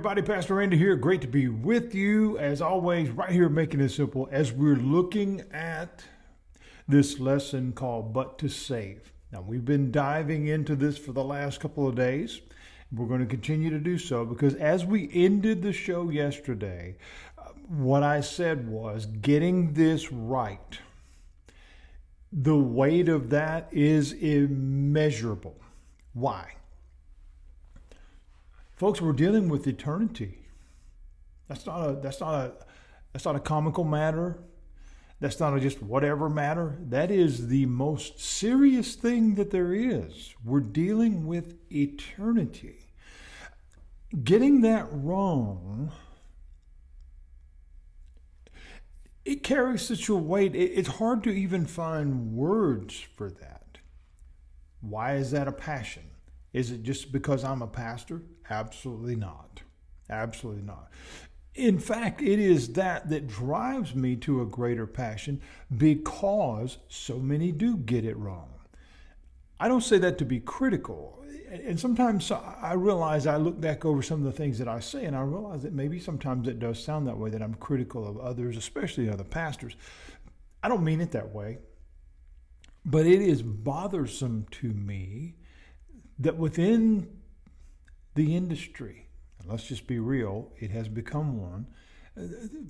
everybody, Pastor Randy here. Great to be with you as always, right here making it simple as we're looking at this lesson called But to Save. Now, we've been diving into this for the last couple of days. We're going to continue to do so because as we ended the show yesterday, what I said was getting this right. The weight of that is immeasurable. Why? Folks, we're dealing with eternity. That's not a comical matter. That's not a just whatever matter. That is the most serious thing that there is. We're dealing with eternity. Getting that wrong, it carries such a weight. It's hard to even find words for that. Why is that a passion? Is it just because I'm a pastor? Absolutely not. Absolutely not. In fact, it is that drives me to a greater passion because so many do get it wrong. I don't say that to be critical. And sometimes I realize I look back over some of the things that I say and I realize that maybe sometimes it does sound that way, that I'm critical of others, especially other pastors. I don't mean it that way. But it is bothersome to me that within the industry, and let's just be real, it has become one,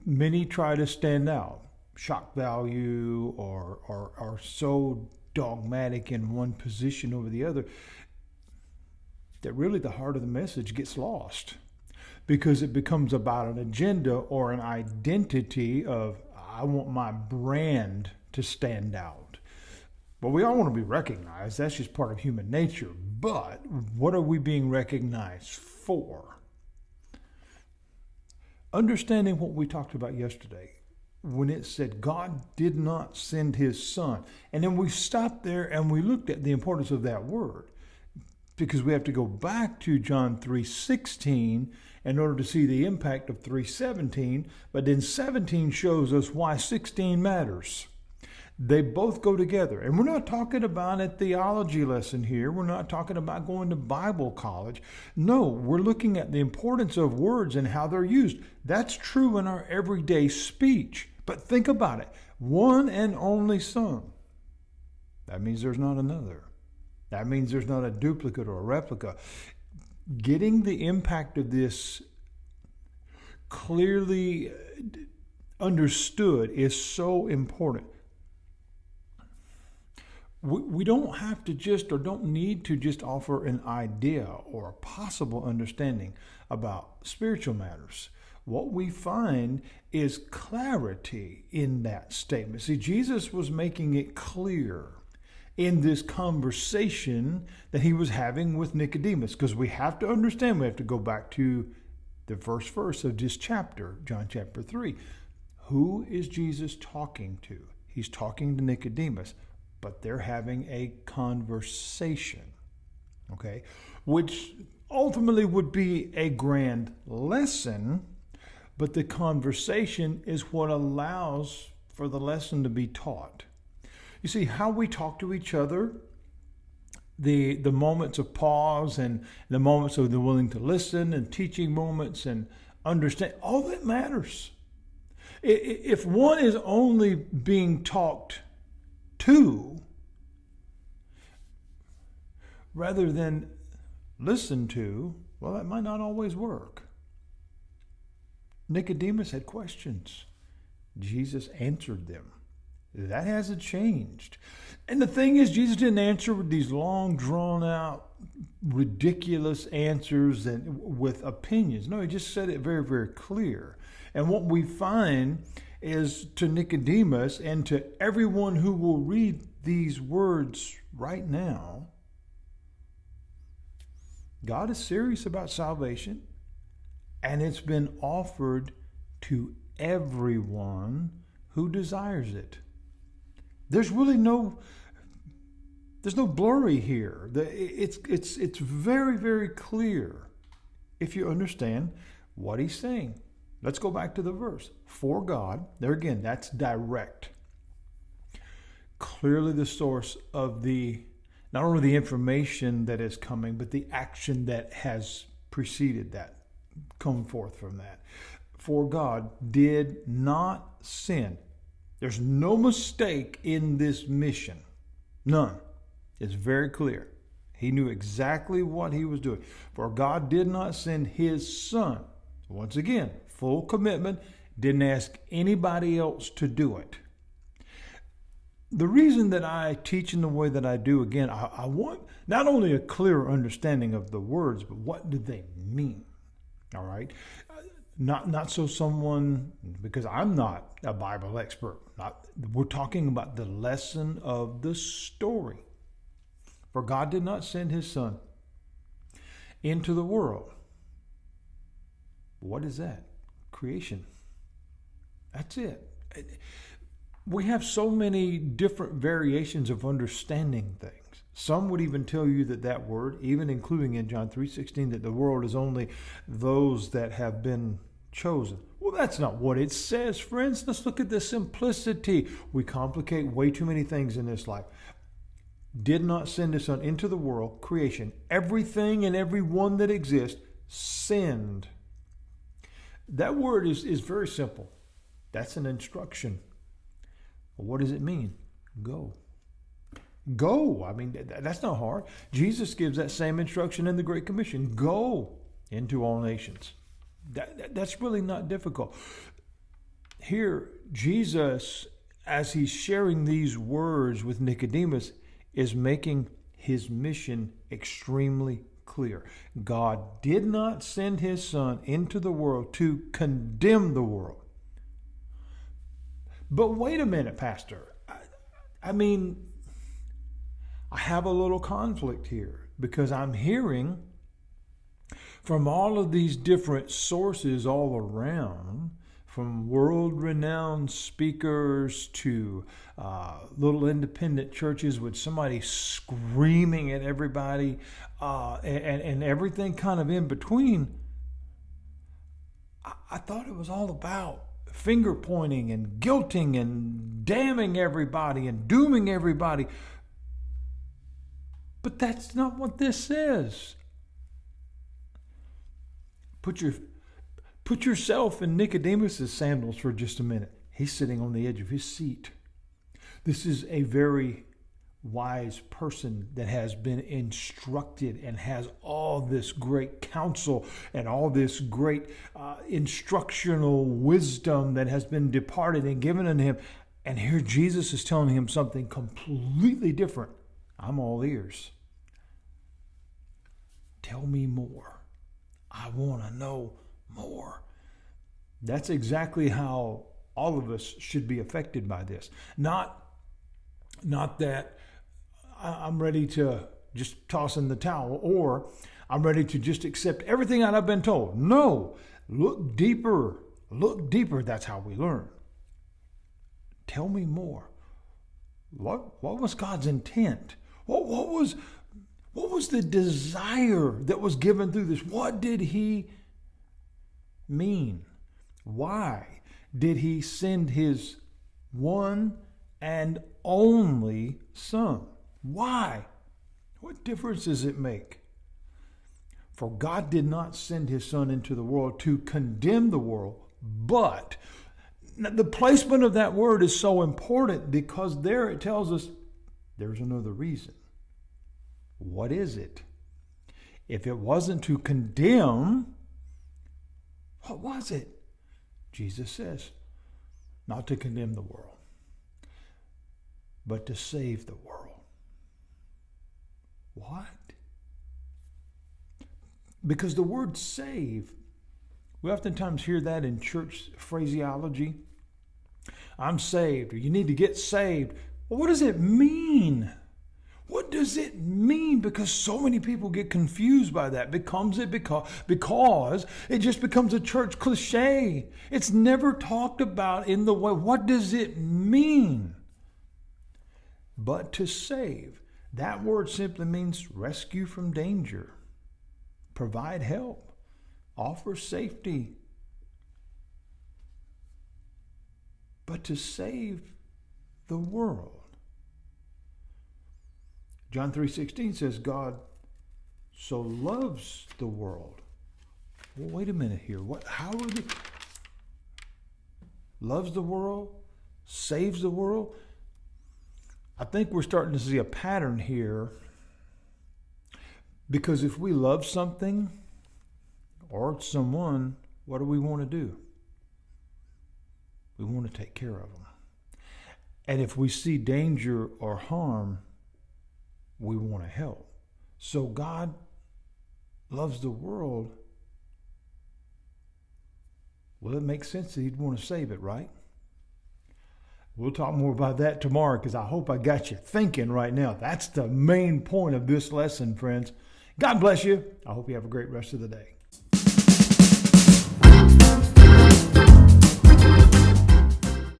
many try to stand out, shock value, or are so dogmatic in one position over the other, that really the heart of the message gets lost because it becomes about an agenda or an identity of, I want my brand to stand out. Well, we all want to be recognized. That's just part of human nature. But what are we being recognized for? Understanding what we talked about yesterday, when it said God did not send his son. And then we stopped there and we looked at the importance of that word, because we have to go back to John 3:16 in order to see the impact of 3:17. But then 17 shows us why 16 matters. They both go together. And we're not talking about a theology lesson here. We're not talking about going to Bible college. No, we're looking at the importance of words and how they're used. That's true in our everyday speech. But think about it. One and only Son. That means there's not another. That means there's not a duplicate or a replica. Getting the impact of this clearly understood is so important. We don't have to just, or don't need to just offer an idea or a possible understanding about spiritual matters. What we find is clarity in that statement. See, Jesus was making it clear in this conversation that he was having with Nicodemus, because we have to understand, we have to go back to the first verse of this chapter, John chapter 3. Who is Jesus talking to? He's talking to Nicodemus. But they're having a conversation, okay, which ultimately would be a grand lesson, but the conversation is what allows for the lesson to be taught. You see, how we talk to each other, the moments of pause and the moments of the willing to listen and teaching moments and understand, all that matters. If one is only being talked to rather than listen to, well, that might not always work. Nicodemus had questions. Jesus answered them. That hasn't changed. And the thing is, Jesus didn't answer with these long, drawn-out, ridiculous answers and with opinions. No, he just said it very, very clear. And what we find is to Nicodemus and to everyone who will read these words right now, God is serious about salvation, and it's been offered to everyone who desires it. There's really no blurry here. It's very, very clear if you understand what he's saying. Let's go back to the verse. For God, there again, that's direct. Clearly the source of not only the information that is coming, but the action that has preceded that. come forth from that. For God did not send. There's no mistake in this mission. None. It's very clear. He knew exactly what he was doing. For God did not send his son. Once again, full commitment. Didn't ask anybody else to do it. The reason that I teach in the way that I do, again, I want not only a clear understanding of the words, but what do they mean? All right? Not so someone, because I'm not a Bible expert. We're talking about the lesson of the story. For God did not send his son into the world. What is that? Creation. That's it. We have so many different variations of understanding things. Some would even tell you that word, even including in John 3:16, that the world is only those that have been chosen. Well, that's not what it says, friends. Let's look at the simplicity. We complicate way too many things in this life. Did not send his son into the world, creation. Everything and everyone that exists sinned. That word is very simple. That's an instruction. What does it mean? Go. Go. I mean, that's not hard. Jesus gives that same instruction in the Great Commission. Go into all nations. That's really not difficult. Here, Jesus, as he's sharing these words with Nicodemus, is making his mission extremely clear. God did not send his son into the world to condemn the world. But wait a minute, Pastor. I mean, I have a little conflict here because I'm hearing from all of these different sources all around, from world-renowned speakers to little independent churches with somebody screaming at everybody and everything kind of in between. I thought it was all about finger pointing and guilting and damning everybody and dooming everybody. But that's not what this says. Put yourself in Nicodemus' sandals for just a minute. He's sitting on the edge of his seat. This is a very wise person that has been instructed and has all this great counsel and all this great instructional wisdom that has been departed and given unto him. And here Jesus is telling him something completely different. I'm all ears. Tell me more. I want to know more. That's exactly how all of us should be affected by this. Not that I'm ready to just toss in the towel or I'm ready to just accept everything that I've been told. No, look deeper. Look deeper. That's how we learn. Tell me more. What was God's intent? What was the desire that was given through this? What did he mean? Why did he send his one and only son? Why? What difference does it make? For God did not send his son into the world to condemn the world, but the placement of that word is so important because there it tells us there's another reason. What is it? If it wasn't to condemn, what was it? Jesus says, not to condemn the world, but to save the world. What? Because the word save, we oftentimes hear that in church phraseology. I'm saved, or you need to get saved. Well, what does it mean? What does it mean? Because so many people get confused by that. Because it just becomes a church cliche. It's never talked about in the way. What does it mean? But to save. That word simply means rescue from danger, provide help, offer safety. But to save the world. John 3:16 says God so loves the world Well, wait a minute here. How are they? Loves the world, saves the world. I think we're starting to see a pattern here, because if we love something or someone, what do we want to do? We want to take care of them. And if we see danger or harm, we want to help. So God loves the world. Well, it makes sense that he'd want to save it, right? We'll talk more about that tomorrow, because I hope I got you thinking right now. That's the main point of this lesson, friends. God bless you. I hope you have a great rest of the day.